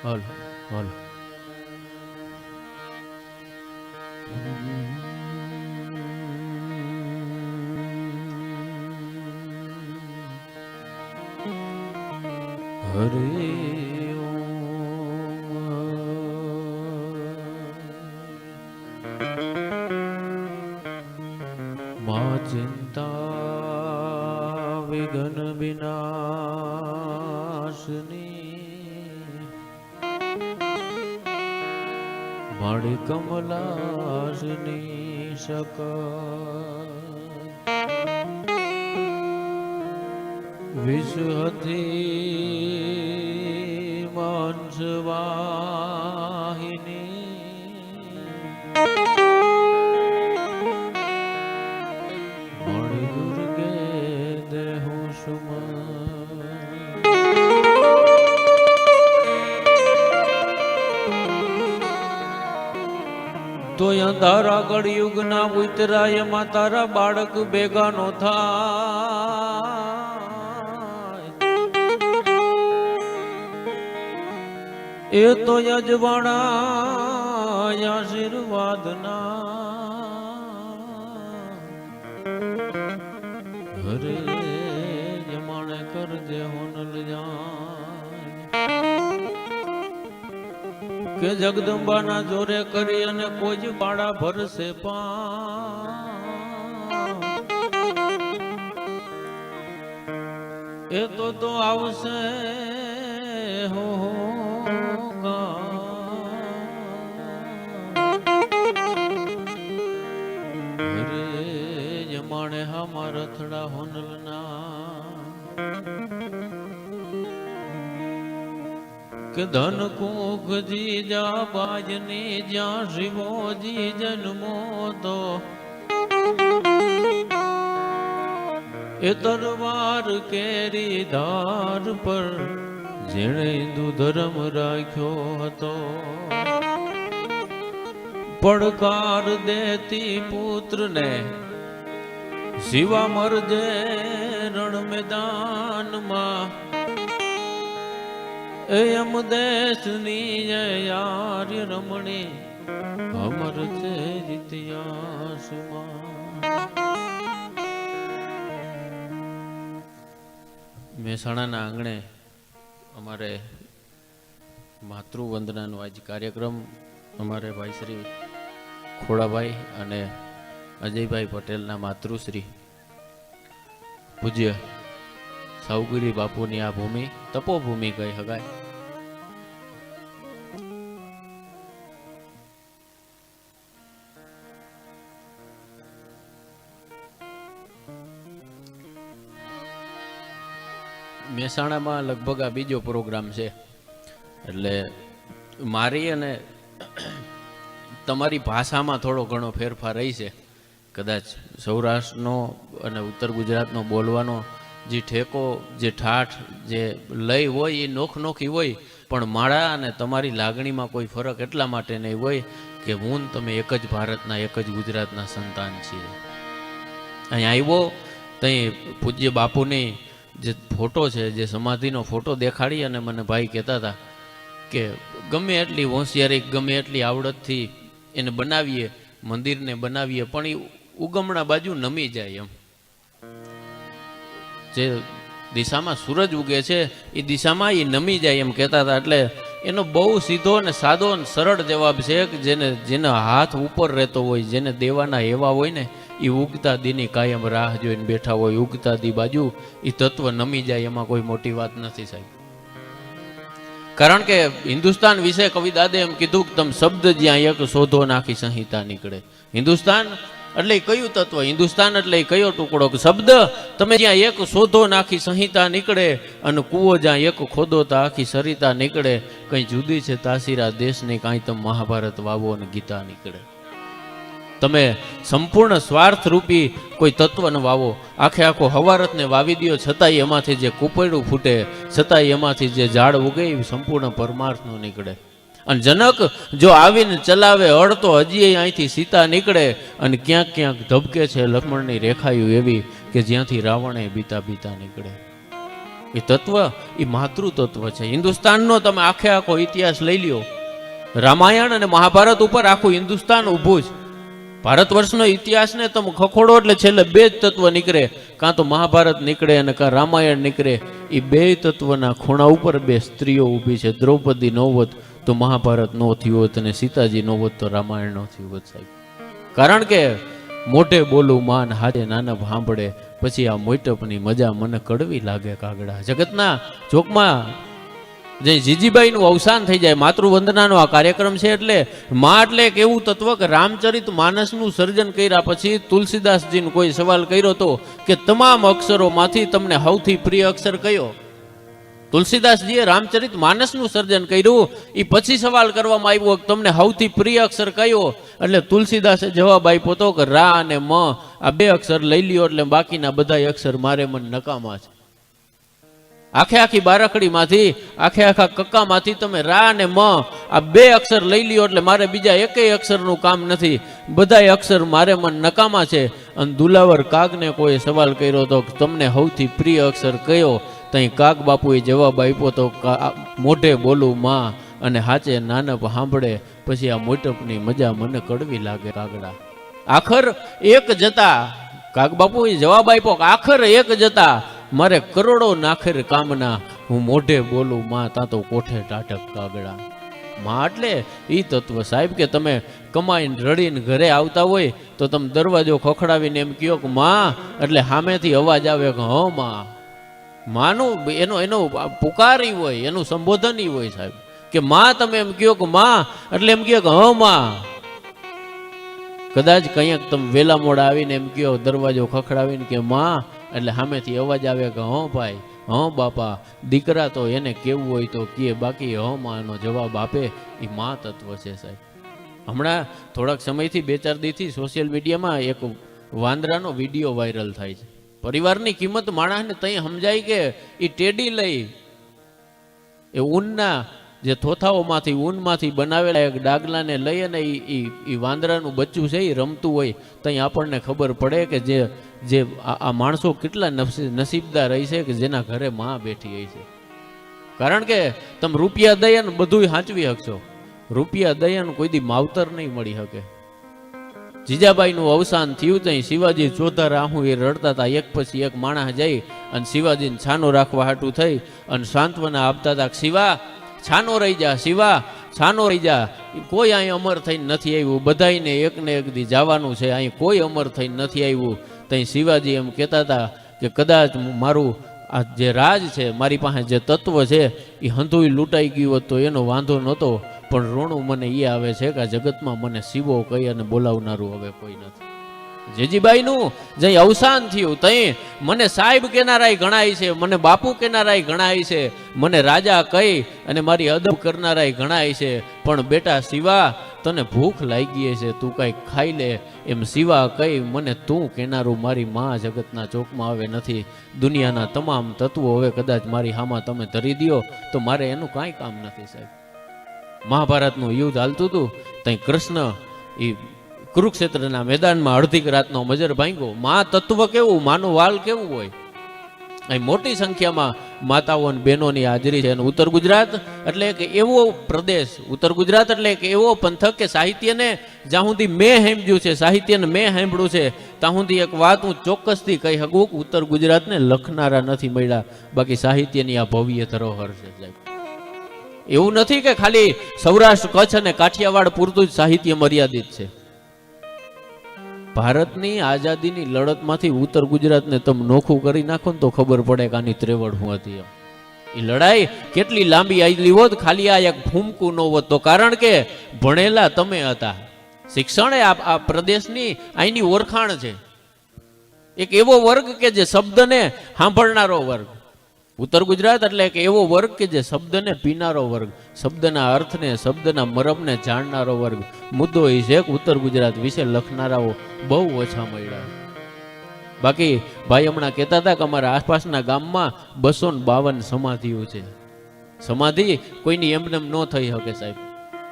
હલ હલ હરે મા ચિંતા વિઘ્ન વિનાશની માડી કમલાસની શક વિષહથી માનસવાહિની માડી દુર્ગે દેહુ સુમન તો અંધારા કળિયુગ ના ઉતરાય માં તારા બાળક ભેગા નો થાય એ તો યજવાણા આશીર્વાદ ના હરે જમાણે કરજે હોનલ કે જગદંબા ના જોરે કરી અને કોઈ જ બાળા ભરશે એ તો આવશે હો હરે જમાણે હમા રથડા હોનલ ના કે ધન કુખજી જા બાજની જ્યાં શિવોજી જન્મો તો એ તરવાર કેરી ધાર પર જેણે હિન્દુ ધર્મ રાખ્યો હતો પડકાર દેતી પુત્રને શિવા મરજે રણ મેદાનમાં એમ દેશની યાર્ય રમણી અમર છે ઇતિહાસમાં મહેસાણાના આંગણે અમારે માતૃવંદનાનો આજ કાર્યક્રમ અમારે ભાઈ શ્રી ખોડાભાઈ અને અજયભાઈ પટેલના માતૃશ્રી પૂજ્ય સાવગીરી બાપુની આ ભૂમિ તપોભૂમિ કહી શકાય. મહેસાણામાં લગભગ આ બીજો પ્રોગ્રામ છે એટલે મારી અને તમારી ભાષામાં થોડો ઘણો ફેરફાર રહી છે. કદાચ સૌરાષ્ટ્રનો અને ઉત્તર ગુજરાતનો બોલવાનો જે ઠેકો જે ઠાઠ જે લય હોય એ નોખી હોય પણ માળા અને તમારી લાગણીમાં કોઈ ફરક એટલા માટે નહીં હોય કે હું તમે એક જ ભારતના એક જ ગુજરાતના સંતાન છીએ. અહીં આવ્યો ત્યાં પૂજ્ય બાપુની જે ફોટો છે જે સમાધિનો ફોટો દેખાડી અને મને ભાઈ કહેતા હતા કે ગમે એટલી હોશિયારી ગમે એટલી આવડતથી એને બનાવીએ મંદિરને બનાવીએ પણ એ ઉગમણા બાજુ નમી જાય એમ. જે દિશામાં સૂરજ ઉગે છે એ દિશામાં એ નમી જાય એમ કહેતા હતા. એટલે એનો બહુ સીધો અને સાદો અને સરળ જવાબ છે કે જેને હાથ ઉપર રહેતો હોય જેને દેવાના એવા હોય ને એ ઉગતા દીની કાયમ રાહ જોઈને બેઠા હોય ઉગતા દી બાજુ એ તત્વ નમી જાય એમાં કોઈ મોટી વાત નથી સાહેબ. કારણ કે હિન્દુસ્તાન વિશે કવિ દાદે એમ કીધું કે તમે શબ્દ જ્યાં એક શોધો નાખી સંહિતા નીકળે. હિન્દુસ્તાન એટલે કયું તત્વ, હિન્દુસ્તાન એટલે કયો ટુકડો, શબ્દ તમે જ્યાં એક શોધો નાખી સંહિતા નીકળે, અને કૂવો જ્યાં એક ખોદો તા આખી સરિતા નીકળે. કઈ જુદી છે તાસીરા દેશની, કાંઈ તમે મહાભારત વાવો અને ગીતા નીકળે. તમે સંપૂર્ણ સ્વાર્થ રૂપી કોઈ તત્વને વાવો, આખે આખો હવારતને વાવી દો, છતાંય એમાંથી જે કુપેડું ફૂટે, છતાંય એમાંથી જે ઝાડ ઉગે એ સંપૂર્ણ પરમાર્થનું નીકળે. અને જનક જો આવીને ચલાવે હળ તો હજી અહીંથી સીતા નીકળે. અને ક્યાંક ક્યાંક ધબકે છે લક્ષ્મણની રેખાયું એવી કે જ્યાંથી રાવણે બીતા બીતા નીકળે. એ તત્વ એ માતૃ તત્વ છે. હિન્દુસ્તાનનો તમે આખે આખો ઇતિહાસ લઈ લ્યો, રામાયણ અને મહાભારત ઉપર આખું હિન્દુસ્તાન ઊભું છે. ભારત વર્ષનો ઇતિહાસને તમે ખખોડો એટલે છેલ્લે બે જ તત્વ નીકળે, કાં તો મહાભારત નીકળે અને કાં રામાયણ નીકળે. એ બે તત્વના ખૂણા ઉપર બે સ્ત્રીઓ ઊભી છે. દ્રૌપદી ન હોત તો મહાભારત ન થયું હોત, અને સીતાજી ન હોત તો રામાયણ ન થયું હોત સાહેબ. કારણ કે મોઢે બોલું માન હાથે નાનપ સાંભળે, પછી આ મોટપની મજા મને કડવી લાગે કાગડા. જગતના ચોકમાં જે જીજીબાઈનું અવસાન થઈ જાય, માતૃવંદનાનો આ કાર્યક્રમ છે. એટલે માં એટલે એક એવું તત્વ કે રામચરિત માનસનું સર્જન કર્યા પછી તુલસીદાસજીને કોઈ સવાલ કર્યો હતો કે તમામ અક્ષરોમાંથી તમને સૌથી પ્રિય અક્ષર કયો? તુલસીદાસજીએ રામચરિત માનસનું સર્જન કર્યું, એ પછી સવાલ કરવામાં આવ્યો કે તમને સૌથી પ્રિય અક્ષર કયો? એટલે તુલસીદાસે જવાબ આપ્યો હતો કે રા અને મ, આ બે અક્ષર લઈ લ્યો એટલે બાકીના બધા અક્ષર મારે મન નકામા છે. આખે આખી બારકડીમાંથી, આખે આખા કક્કામાંથી તમે રા અને મ આ બે અક્ષર લઈ લ્યો એટલે મારે બીજા એકેય અક્ષરનું કામ નથી, બધા અક્ષર મારે મન નકામા છે. અને દુલાવર કાગને કોઈ સવાલ કર્યો હતો કે તમને સૌથી પ્રિય અક્ષર કયો? તઈ કાગ બાપુએ જવાબ આપ્યો તો મોઢે બોલું માં અને હાચે નાનપ સાંભળે, પછી આ મોટપની મજા મને કડવી લાગે કાગડા. આખર એક જતા કાગ બાપુએ જવાબ આપ્યો કે આખર એક જતા મારે કરોડો નાખેર કામના, હું મોઢે બોલું માં તા તો કોઠે ટાટક કાગડા. માં એટલે ઈ તત્વ સાહેબ કે તમે કમાઈને રડીને ઘરે આવતા હોય તો તમે દરવાજો ખખડાવીને એમ કહો કે માં, એટલે સામેથી અવાજ આવે કે હ માં. માનું એનો પુકારી હોય, એનું સંબોધન હોય સાહેબ કે માં. તમે એમ કહો કે માં એટલે એમ કહો કે હ માં. કદાચ કંઈક તમે વેલા મોડા આવીને એમ કહો દરવાજો ખખડાવીને કે માં, એટલે સામેથી અવાજ આવે કે હ ભાઈ, હ બાપા. દીકરા તો એને કેવું હોય તો કે, બાકી હ માનો જવાબ આપે. એ માં તત્વ છે સાહેબ. હમણાં થોડાક સમયથી 2-4 દીથી સોશિયલ મીડિયામાં એક વાંદરાનો વિડીયો વાયરલ થાય છે. પરિવારની કિંમત માણસને તઈ સમજાય કે એ ટેડી લઈ એ ઊનના જે થોથાઓમાંથી ઊનમાંથી બનાવેલા એક ડાગલાને લઈ અને એ વાંદરાનું બચ્ચું છે એ રમતું હોય, તઈ આપણને ખબર પડે કે જે આ માણસો કેટલા નસીબદાર રહી છે કે જેના ઘરે માં બેઠી હોય છે. કારણ કે તમે રૂપિયા દઈ અને બધું સાચવી શકશો, રૂપિયા દઈ અને કોઈ દી માવતર નહીં મળી શકે. જીજાબાઈનું અવસાન થયું ત્યાં શિવાજી ચોધા રાહુ એ રડતા હતા. એક પછી એક માણસ જઈ અને શિવાજીને છાનો રાખવા હાટું થઈ અને સાંત્વના આપતા હતા. શિવા છાનો રહી જા, શિવા છાનો રહી જા. કોઈ અહીં અમર થઈને નથી આવ્યું, બધાને એકને એક દી જવાનું છે, અહીં કોઈ અમર થઈને નથી આવ્યું. ત્યાં શિવાજી એમ કહેતા હતા કે કદાચ મારું આ જે રાજ છે, મારી પાસે જે તત્વ છે એ હંધુય લૂંટાઈ ગયું હોત તો એનો વાંધો નહોતો, પણ રોણું મને એ આવે છે કે આ જગતમાં મને શિવો કહી અને બોલાવનારું હવે કોઈ નથી. જેજીબાઈનું જે અવસાન થયું તઈ મને સાહેબ કેનારાય ગણાય છે, મને બાપુ કેનારાય ગણાય છે, મને રાજા કહી અને મારી અદબ કરનારાય ગણાય છે. પણ બેટા શિવા, તને ભૂખ લાગી છે, તું કાંઈક ખાઈ લે એમ શિવા કહી મને તું કેનારું મારી માં જગતના ચોકમાં હવે નથી. દુનિયાના તમામ તત્વો હવે કદાચ મારી હામાં તમે ધરી દો તો મારે એનું કાંઈ કામ નથી સાહેબ. મહાભારતનું યુદ્ધ હાલતું હતું ત્યાં કૃષ્ણ એ કુરુક્ષેત્રના મેદાનમાં અડધી રાતનો મજર ભાંગ્યો. માં તત્વ કેવું, માનું વાલ કેવું હોય. અહીં મોટી સંખ્યામાં માતાઓ અને બહેનોની હાજરી છે. અને ઉત્તર ગુજરાત એટલે એક એવો પ્રદેશ, ઉત્તર ગુજરાત એટલે એક એવો પંથક કે સાહિત્યને જ્યાં સુધી મેં સાંભળ્યું છે, સાહિત્યને મેં સાંભળ્યું છે ત્યાં સુધી એક વાત હું ચોક્કસથી કહી શકું કે ઉત્તર ગુજરાતને લખનારા નથી મળ્યા, બાકી સાહિત્યની આ ભવ્ય ધરોહર છે સાહેબ. એવું નથી કે ખાલી સૌરાષ્ટ્ર, કચ્છ અને કાઠિયાવાડ પૂરતું જ સાહિત્ય મર્યાદિત છે. ભારતની આઝાદીની લડતમાંથી ઉત્તર ગુજરાતને તમે નોખું કરી નાખો ને તો ખબર પડે કે આની ત્રેવડ શું હતી. એ લડાઈ કેટલી લાંબી આવેલી હોત, ખાલી આ એક ફૂમકું ન હોત તો. કારણ કે ભણેલા તમે હતા. શિક્ષણ એ આ પ્રદેશની અહીંની ઓળખાણ છે. એક એવો વર્ગ કે જે શબ્દને સાંભળનારો વર્ગ. ઉત્તર ગુજરાત એટલે એક એવો વર્ગ કે જે શબ્દને પીનારો વર્ગ, શબ્દના અર્થને, શબ્દના મરમને જાણનારો વર્ગ. મુદ્દો એ છે કે ઉત્તર ગુજરાત વિશે લખનારાઓ બહુ ઓછા મળ્યા. બાકી ભાઈ હમણાં કહેતા હતા કે અમારા આસપાસના ગામમાં 252 સમાધિઓ છે. સમાધિ કોઈની એમને ન થઈ શકે સાહેબ.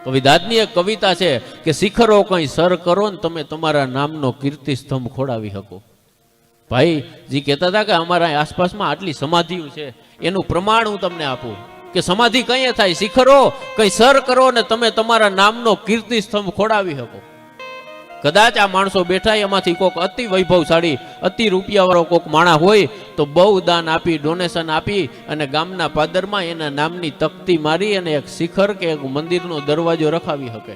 કવિદાદની એક કવિતા છે કે શિખરો કંઈ સર કરો ને તમે તમારા નામનો કીર્તિ સ્તંભ ખોડાવી શકો. ભાઈ જે કહેતા હતા કે અમારા આસપાસમાં આટલી સમાધિઓ છે, એનું પ્રમાણ હું તમને આપું કે સમાધિ કઈ થાય? શિખરો કઈ સર કરો ને તમે તમારા નામનો કીર્તિ સ્તંભ ખોડાવી શકો. કદાચ આ માણસો બેઠા એમાંથી કોઈક અતિ વૈભવશાળી, અતિ રૂપિયાવાળો કોઈક માણસ હોય તો બહુ દાન આપી, ડોનેશન આપી અને ગામના પાદરમાં એના નામની તકતી મારી અને એક શિખર કે એક મંદિરનો દરવાજો રખાવી શકે.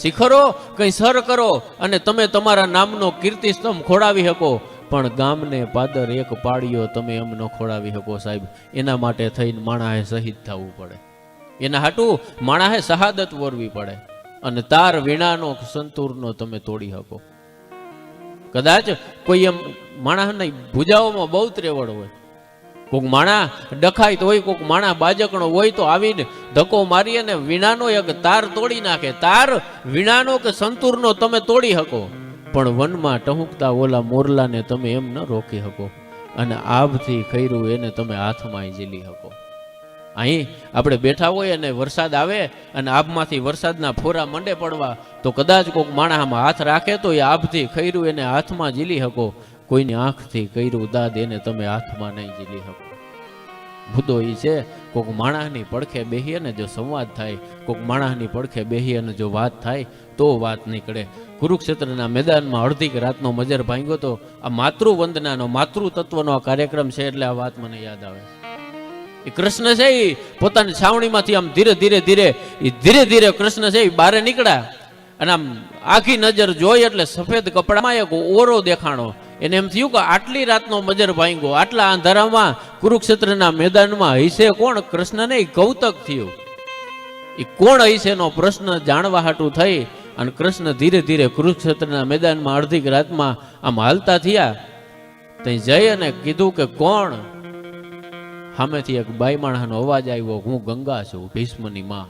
શિખરો કઈ સર કરો અને તમે તમારા નામનો કીર્તિ સ્તંભ ખોડાવી શકો, પણ ગામને પાદર એક પાડ્યો તમે એમ ન ખોડાવી શકો સાહેબ. એના માટે થઈને માણસે શહીદ થવું પડે, એના હાટું માણસે શહાદત વરવી પડે. અને તાર વીણાનો સંતૂરનો તમે તોડી શકો. કદાચ કોઈ એમ માણસની ભુજાઓમાં બહુ ત્રેવડ હોય, કોઈક માણા ડખાય તો હોય, કોઈક માણા બાજકણો હોય તો આવીને ધક્કો મારી અને વીણાનો એક તાર તોડી નાખે. તાર વીણાનો કે સંતૂરનો તમે તોડી શકો, પણ વનમાં ટહુકતા ઓલા મોરલાને તમે એમ ન રોકી શકો. અને આભથી ખૈરું એને તમે હાથમાં ઝીલી શકો. અહીં આપણે બેઠા હોય અને વરસાદ આવે અને આભમાંથી વરસાદના ફોરા મંડે પડવા તો કદાચ કોઈક માણસમાં હાથ રાખે તો એ આભથી ખૈરું એને હાથમાં ઝીલી શકો. કોઈની આંખથી કર્યું દાદ એને તમે હાથમાં નહીં ઝીલી શકો. મુદ્દો એ છે કોઈક માણસની પડખે બેહી અને જો સંવાદ થાય, કોઈક માણસની પડખે બેહી અને જો વાત થાય તો વાત નીકળે. કુરુક્ષેત્રના મેદાનમાં અડધી રાતનો મજર ભાંગ્યો તો આ માતૃવંદનાનો, માતૃતત્વનો આ કાર્યક્રમ છે એટલે આ વાત મને યાદ આવે. એ કૃષ્ણ છે એ પોતાની છાવણીમાંથી આમ ધીરે ધીરે કૃષ્ણ છે એ બહાર નીકળ્યા અને આમ આખી નજર જોઈ એટલે સફેદ કપડામાં એક ઓરો દેખાણો. એને એમ થયું કે આટલી રાતનો મજર ભાંગ્યો, આટલા અંધારામાં કુરુક્ષેત્રના મેદાનમાં હૈસે કોણ? કૃષ્ણને કૌતક થયું. એ કોણ હૈસેનો પ્રશ્ન જાણવા હાટું થઈ અને કૃષ્ણ ધીરે ધીરે કુરુક્ષેત્રના મેદાનમાં અડધી રાતમાં આમ હાલતા થયા. ત્યાં જઈ અને કીધું કે કોણ? સામેથી એક બાઈ માણસનો અવાજ આવ્યો, હું ગંગા છું, ભીષ્મની માં.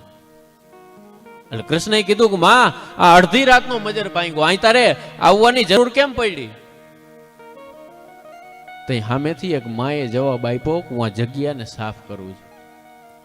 એટલે કૃષ્ણએ કીધું કે માં, આ અડધી રાતનો મજર ભાંગ્યો, અહીં તારે આવવાની જરૂર કેમ પડી? તઈ સામેથી એક માએ જવાબ આપ્યો કે હું આ જગ્યાને સાફ કરું છું.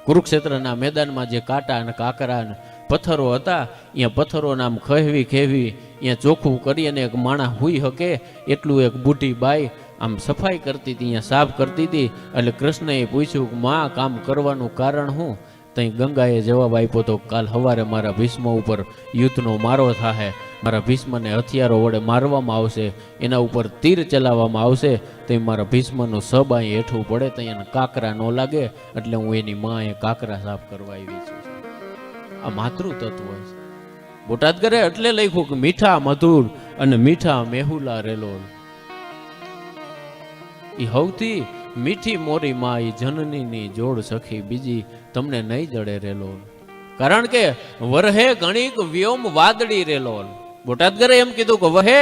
કુરુક્ષેત્રના મેદાનમાં જે કાંટા અને કાકરા અને પથ્થરો હતા, અહીંયા પથ્થરો નામ ખેવી અહીંયા ચોખ્ખું કરી અને એક માણસ હુઈ શકે એટલું એક બુઢી બાઈ આમ સફાઈ કરતી હતી, અહીંયા સાફ કરતી હતી. એટલે કૃષ્ણએ પૂછ્યું કે માં, કામ કરવાનું કારણ શું? તઈ ગંગાએ જવાબ આપ્યો તો કાલ સવારે મારા ભીષ્મ ઉપર યુદ્ધનો મારો થાય, મારા ભીષ્મને હથિયારો વડે મારવામાં આવશે, એના ઉપર તીર ચલાવવામાં આવશે, તો મારા ભીષ્મનું સબ અહીં હેઠું પડે તો એને કાકરા ન લાગે, એટલે હું એની માં એ કાકરા સાફ કરવા આવી છું. આ માતૃતત્વ છે. બોટાદ કરે એટલે લખ્યું કે મીઠા મધુર અને મીઠા મેહુલા રેલોલ. એ હવથી મીઠી મોરી માં એ જનનીની જોડ સખી બીજી તમને નહીં જડે રેલોલ. કારણ કે વરહે ગણિક વ્યોમ વાદળી રેલોલ. બોટાદગરે એમ કીધું કે વહે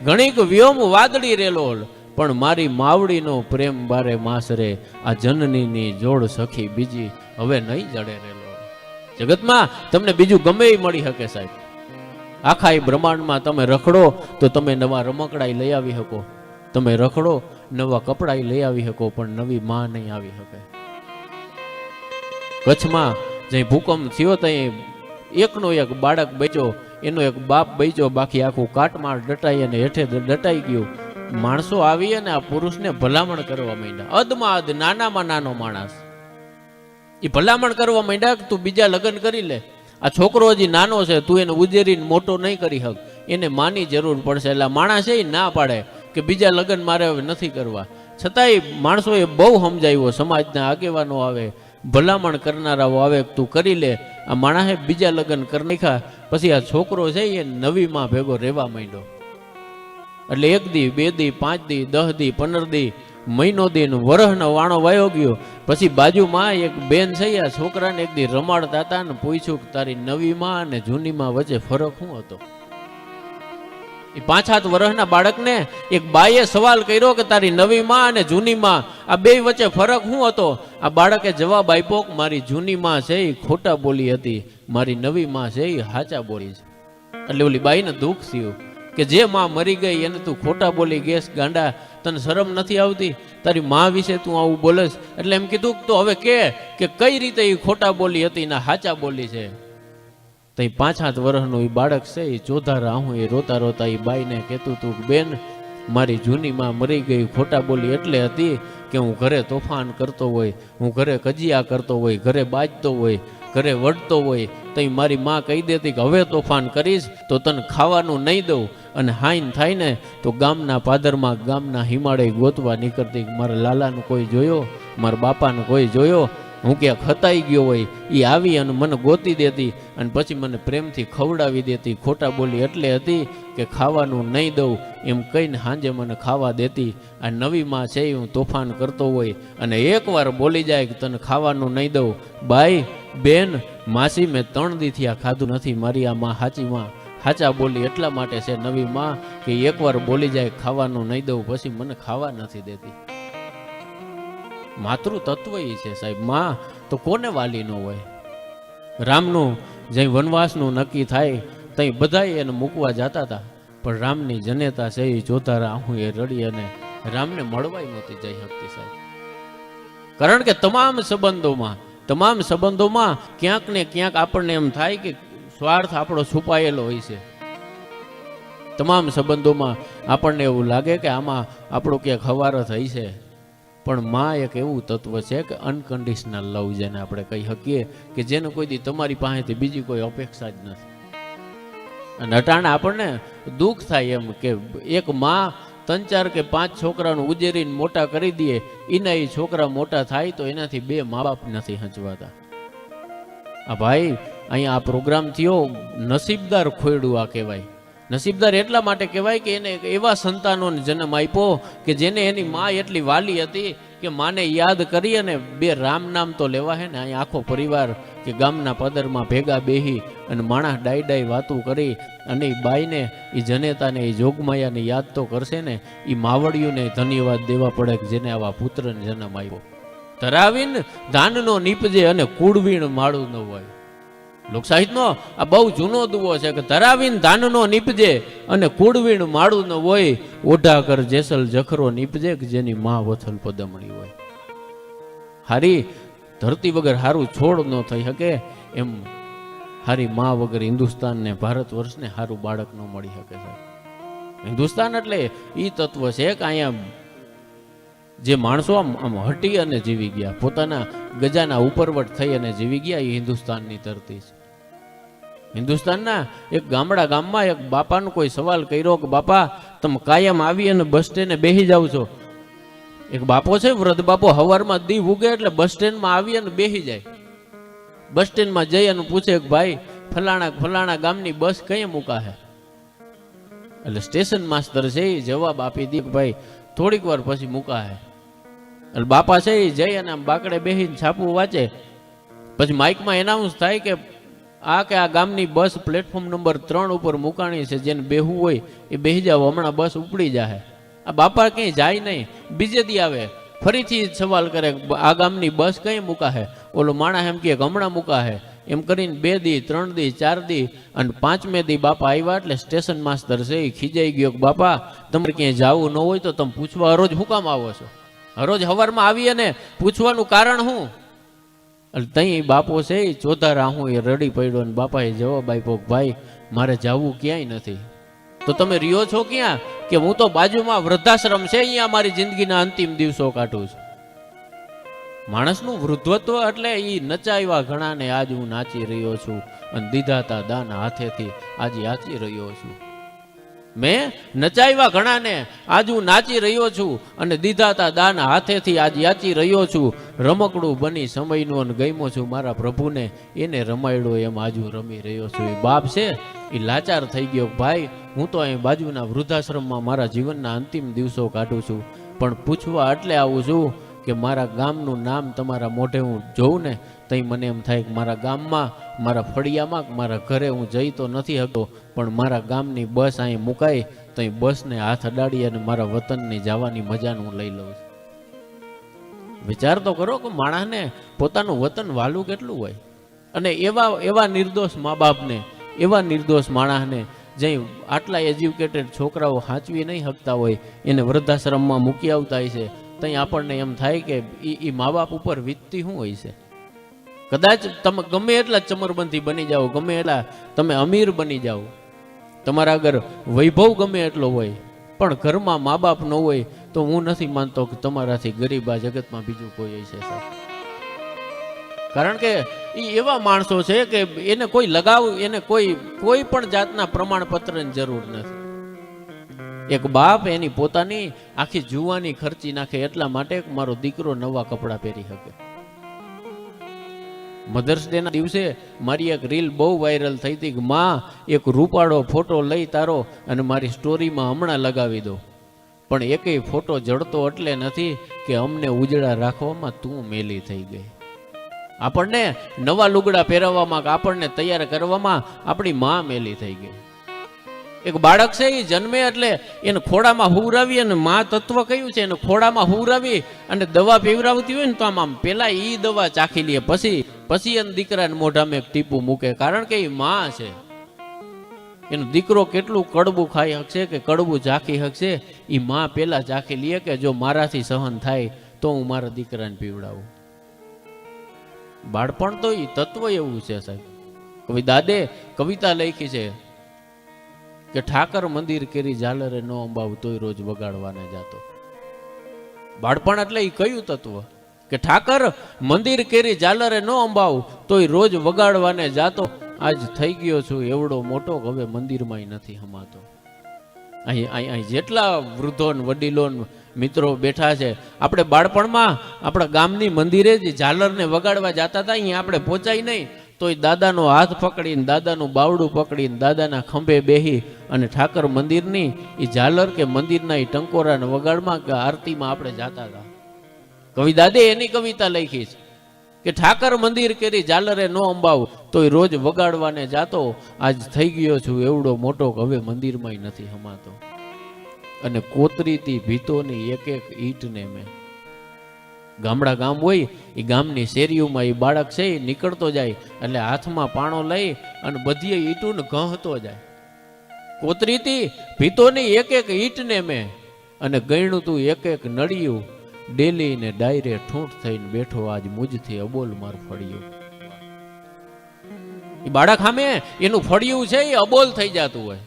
ગણિક વ્યોમ વાદળી રેલોલ, પણ મારી માવડીનો પ્રેમ બારે માસરે, આ જનનીની જોડ સખી બીજી હવે નહીં જડે રેલોલ. જગતમાં તમને બીજું ગમે એ મળી શકે સાહેબ. આખા એ બ્રહ્માંડમાં તમે રખડો તો તમે નવા રમકડા લઈ આવી શકો, તમે રખડો નવા કપડા લઈ આવી શકો, પણ નવી માં નહીં આવી શકે. કચ્છમાં જે ભૂકંપ થયો ત્યાં એકનો એક બાળક બચ્યો, એનો એક બાપ બચ્યો, બાકી આખું કાટમાળ દટાઈ અને હેઠે દટાઈ ગયું. માણસો આવી અને આ પુરુષને ભલામણ કરવા માંડ્યા, અદમાં અદ, નાનામાં નાનો માણસ એ ભલામણ કરવા માંડ્યા કે તું બીજા લગ્ન કરી લે, આ છોકરો હજી નાનો છે, તું એને ઉજેરીને મોટો નહીં કરી શક, એને માની જરૂર પડશે. એટલે માણસ એ ના પાડે કે બીજા લગ્ન મારે હવે નથી કરવા. છતાંય માણસોએ બહુ સમજાવ્યો, સમાજના આગેવાનો આવે, ભલામણ કરનારાઓ આવે, તું કરી લે. આ માણસે બીજા લગ્ન કરી નાખ્યા. પછી આ છોકરો છે એ નવી માં ભેગો રહેવા માંડ્યો. એટલે 1 દી 2 દી 5 દી 10 દી 15 દી મહિનો દિન વરહનો વાણો વાયો ગયો. પછી બાજુમાં એક બેન છે, આ છોકરાને એક દી રમાડતા હતા ને પૂછ્યું કે તારી નવી માં અને જૂની માં વચ્ચે ફરક શું હતો? એ 5-7 વર્ષના બાળકને એક બાઈએ સવાલ કર્યો કે તારી નવી માં અને જૂની માં આ બે વચ્ચે ફરક શું હતો? આ બાળકે જવાબ આપ્યો કે મારી જૂની માં છે એ ખોટા બોલી હતી, મારી નવી માં છે એ હાચા બોલી છે. એટલે ઓલી બાઈને દુઃખ થયું કે જે માં મરી ગઈ એને તું ખોટા બોલી ગેસ, ગાંડા તને શરમ નથી આવતી? તારી માં વિશે તું આવું બોલસ? એટલે એમ કીધું તો હવે કે કઈ રીતે એ ખોટા બોલી હતી ને હાચા બોલી છે? તો 5-7 વર્ષનું એ બાળક છે એ ચોધા રાહું એ રોતા રોતા એ બાઈને કહેતું તું બેન મારી જૂની માં મરી ગઈ, ખોટા બોલી એટલે હતી કે હું ઘરે તોફાન કરતો હોય, હું ઘરે કજિયા કરતો હોય, ઘરે બાજતો હોય, ઘરે વળતો હોય તો મારી માં કહી દેતી કે હવે તોફાન કરીશ તો તને ખાવાનું નહીં દઉં, અને હાઈન થાય ને તો ગામના પાદરમાં ગામના હિમાળે ગોતવા નીકળતી. મારા લાલાનું કોઈ જોયો, મારા બાપાને કોઈ જોયો, હું ક્યાંક હતાઈ ગયો હોય એ આવી અને મને ગોતી દેતી અને પછી મને પ્રેમથી ખવડાવી દેતી. ખોટા બોલી એટલે હતી કે ખાવાનું નહીં દઉં એમ કહીને સાંજે મને ખાવા દેતી. આ નવી માં છે હું તોફાન કરતો હોય અને એકવાર બોલી જાય કે તને ખાવાનું નહીં દઉં, બાઈ બેન માસી મેં 3 દીથી આ ખાધું નથી, મારી આ માં સાચી માં હાચા બોલી એટલા માટે છે નવી માં કે એકવાર બોલી જાય ખાવાનું નહીં દઉં પછી મને ખાવા નથી દેતી. માતૃ તત્વ એ છે સાહેબ. માં તો કોને વાલી ન હોય? રામનું જે વનવાસનું નક્કી થાય તઈ બધાય એને મૂકવા જતા હતા, પણ રામની જનેતા છે એ જોતા રાહું એ રડી અને રામને મળવાય નહોતી જઈ શકતી સાહેબ. કારણ કે તમામ સંબંધોમાં ક્યાંક ને ક્યાંક આપણને એમ થાય કે સ્વાર્થ આપણો છુપાયેલો હોય છે. તમામ સંબંધોમાં આપણને એવું લાગે કે આમાં આપણો ક્યાંક હવારત હોય છે, પણ માં એક એવું તત્વ છે કે અનકન્ડિશનલ લવ જેને આપણે કહી શકીએ કે જેને કોઈ દી તમારી પાસેથી બીજી કોઈ અપેક્ષા જ નથી. અને અટાણે આપણને દુઃખ થાય એમ કે એક માં 3-4 કે 5 છોકરાનું ઉજેરીને મોટા કરી દે, એના એ છોકરા મોટા થાય તો એનાથી 2 મા બાપ નથી હંચવાતા. આ ભાઈ અહીંયા આ પ્રોગ્રામ થયો, નસીબદાર ખોયડું આ કહેવાય. નસીબદાર એટલા માટે કહેવાય કે એને એવા સંતાનોને જન્મ આપ્યો કે જેને એની માં એટલી વાલી હતી કે માને યાદ કરી અને 2 રામ નામ તો લેવા હે ને. અહીંયા આખો પરિવાર કે ગામના પદરમાં ભેગા બેહી અને માણસ ડાઈ વાતું કરી અને એ બાઈને એ જનેતાને એ જોગમાયાને યાદ તો કરશે ને. એ માવડિયુંને ધન્યવાદ દેવા પડે કે જેને આવા પુત્રને જન્મ આવ્યો. ધરાવીને ધાનનો નીપજે અને કુળવીણ માળું ન હોય. લોકસાહિત્યનો આ બહુ જૂનો દુવો છે કે ધરાવીને ધાનનો નીપજે અને કુળવીણ માળું ન હોય, ઓઢા કર જેસલ જખરો નીપજે કે જેની માં વથલ પદમણી હોય. હારી ધરતી વગર હારું છોડ ન થઈ શકે એમ હારી માં વગર હિન્દુસ્તાનને ભારત વર્ષને હારું બાળક ન મળી શકે છે. હિન્દુસ્તાન એટલે ઈ તત્વ છે કે અહીંયા જે માણસો આમ હટી અને જીવી ગયા, પોતાના ગજાના ઉપરવટ થઈ અને જીવી ગયા, એ હિન્દુસ્તાનની ધરતી છે. હિન્દુસ્તાનના એક ગામમાં એક બાપાનો કોઈ સવાલ કર્યો કે બાપા તમે કાયમ આવી અને બસ સ્ટેન્ડે બેસી જાવ છો. એક બાપો છે વૃદ્ધ બાપો, હવારમાં દી ઉગે એટલે બસ સ્ટેન્ડમાં આવી અને બેસી જાય. બસ સ્ટેન્ડમાં જઈ અને પૂછે કે ભાઈ ફલાણા ગામની બસ કઈ મૂકા હે? એટલે સ્ટેશન માસ્તર છે એ જવાબ આપી દે કે ભાઈ થોડીક વાર પછી મૂકા હે. એટલે બાપા છે એ જઈ અને આમ બાકડે બેસીને છાપું વાંચે. પછી માઇકમાં એનાઉન્સ થાય કે આ ગામની બસ પ્લેટફોર્મ નંબર 3 ઉપર મુકાણી છે, જેને બેહવું હોય એ બેસી જાવ, હમણાં બસ ઉપડી જાય. આ બાપા ક્યાંય જાય નહીં, બીજે દી આવે ફરીથી સવાલ કરે આ ગામની બસ કઈ મૂકા હે? ઓલો માણસ એમ કે હમણાં મૂકા હે. એમ કરીને 2 દી 3 દી 4 દી અને 5મે દી બાપા આવ્યા એટલે સ્ટેશન માસ્તર છે એ ખીજાઈ ગયો કે બાપા તમારે ક્યાંય જવું ન હોય તો તમે પૂછવા હરોજ હું કામ આવો છો? હરોજ હવારમાં આવી અને પૂછવાનું કારણ શું? એટલે તઈ બાપો છે એ ચોથા રાહું એ રડી પડ્યો અને બાપાએ જવાબ આપ્યો ભાઈ મારે જવું ક્યાંય નથી. તો તમે રહ્યો છો ક્યાં? કે હું તો બાજુમાં વૃદ્ધાશ્રમ છે અહીંયા મારી જિંદગીના અંતિમ દિવસો કાઢું છું. માણસનું વૃદ્ધત્વ એટલે એ નચાવ્યા ઘણાને આજ હું નાચી રહ્યો છું અને દીધાતા દાન હાથેથી આજે યાચી રહ્યો છું. મેં નચાવ્યા ઘણાને આજ હું નાચી રહ્યો છું અને દીધાતા દાન હાથેથી આજ યાચી રહ્યો છું. રમકડું બની સમયનું અને ગમ્યો છું મારા પ્રભુને, એને રમાયડો એમ આજ હું રમી રહ્યો છું. એ બાપ છે એ લાચાર થઈ ગયો ભાઈ હું તો અહીં બાજુના વૃદ્ધાશ્રમમાં મારા જીવનના અંતિમ દિવસો કાઢું છું. પણ પૂછવા એટલે આવું છું કે મારા ગામનું નામ તમારા મોઢે હું જોઉં ને તઈ મને એમ થાય કે મારા ગામમાં, મારા ફળિયામાં, મારા ઘરે હું જઈ તો નથી શકતો, પણ મારા ગામની બસ અહીં મુકાય તો એ બસને હાથ અડાડી અને મારા વતનની જવાની મજાને હું લઈ લઉં છું. વિચાર તો કરો કે માણસને પોતાનું વતન વાલું કેટલું હોય. અને એવા નિર્દોષ મા બાપને, એવા નિર્દોષ માણસને જે આટલા એજ્યુકેટેડ છોકરાઓ સાચવી નહીં શકતા હોય એને વૃદ્ધાશ્રમમાં મૂકી આવતા હોય છે, ત્યાં આપણને એમ થાય કે એ મા બાપ ઉપર વીતતી શું હોય છે. કદાચ તમે ગમે એટલા ચમરબંધી બની જાઓ, ગમે એટલા તમે અમીર બની જાઓ, તમારા આગળ વૈભવ ગમે એટલો હોય, પણ ઘરમાં મા બાપ ન હોય તો હું નથી માનતો કે તમારાથી ગરીબ આ જગતમાં બીજું કોઈ હશે સાહેબ. કારણ કે એ એવા માણસો છે કે એને કોઈ લગાવ, એને કોઈ પણ જાતના પ્રમાણપત્રની જરૂર નથી. એક બાપ એની પોતાની આખી જુવાની ખર્ચી નાખે એટલા માટે મારો દીકરો નવા કપડાં પહેરી શકે. મધર્સ ડે ના દિવસે મારી એક રીલ બહુ વાયરલ થઈ હતી કે માં એક રૂપાળો ફોટો લઈ તારો અને મારી સ્ટોરીમાં હમણાં લગાવી દો, પણ એકેય ફોટો જડતો એટલે નથી કે અમને ઉજળા રાખવામાં તું મેલી થઈ ગઈ. આપણને નવા લુગડા પહેરવામાં, આપણને તૈયાર કરવામાં આપણી માં મેલી થઈ ગઈ. એક બાળક છે એ જન્મે એટલે એને ખોડામાં હુવરાવી, અને માં તત્વ કયું છે એને ખોડામાં હુવરાવી અને દવા પીવરાવતી હોય ને તો આમ પેલા ઈ દવા ચાખી લે, પછી એને દીકરાને મોઢામાં એક ટીપું મૂકે, કારણ કે એ માં છે. એનો દીકરો કેટલું કડવું ખાઈ શકશે કે કડવું ચાખી શકશે એ માં પેલા ચાખી લે કે જો મારાથી સહન થાય તો હું મારા દીકરાને પીવડાવું. બાળપણ તો એ તત્વ એવું છે સાહેબ. કવિ દાદે કવિતા લખી છે કે ઠાકર મંદિર કેરી ઝાલરે નો અંબાવ તોય રોજ વગાડવાને જાતો. બાળપણ એટલે એ કયું તત્વ કે ઠાકર મંદિર કેરી ઝાલરે નો અંબાવ તોય રોજ વગાડવાને જાતો. આજ થઈ ગયો છું એવડો મોટો હવે મંદિરમાં નથી હમાતો. અહીં જેટલા વૃદ્ધો વડીલો મિત્રો બેઠા છે, આપણે બાળપણમાં આપણા ગામની મંદિરે જ ઝાલરને વગાડવા જતા હતા. અહીંયા આપણે પહોંચાય નહીં તોય દાદાનો હાથ પકડીને, દાદાનું બાવડું પકડીને, દાદાના ખંભે બેહી અને ઠાકર મંદિરની એ ઝાલર કે મંદિરના એ ટંકોરાને વગાડમાં કે આરતીમાં આપણે જાતા હતા. કવિ દાદે એની કવિતા લખી છે કે ઠાકર મંદિર કેરી ઝાલરે નો અંબાવ તોય રોજ વગાડવાને જાતો. આજ થઈ ગયો છું એવડો મોટો હવે મંદિરમાં નથી હમાતો. અને કોતરીથી ભીતોની એક એક ઈંટને મેં, ગામડા ગામ હોય એ ગામની શેરીઓમાં એ બાળક છે એ નીકળતો જાય એટલે હાથમાં પાણો લઈ અને બધી ઈંટોને ઘહતો જાય. કોતરીથી ભીતોની એક એક ઈંટને મેં અને ગણ્યું તું એક એક નળિયું, ડેલી ને ડાયરે ઠૂંઠ થઈને બેઠો આજ મુજથી અબોલ માર ફળિયું. એ બાળક સામે એનું ફળિયું છે એ અબોલ થઈ જતું હોય.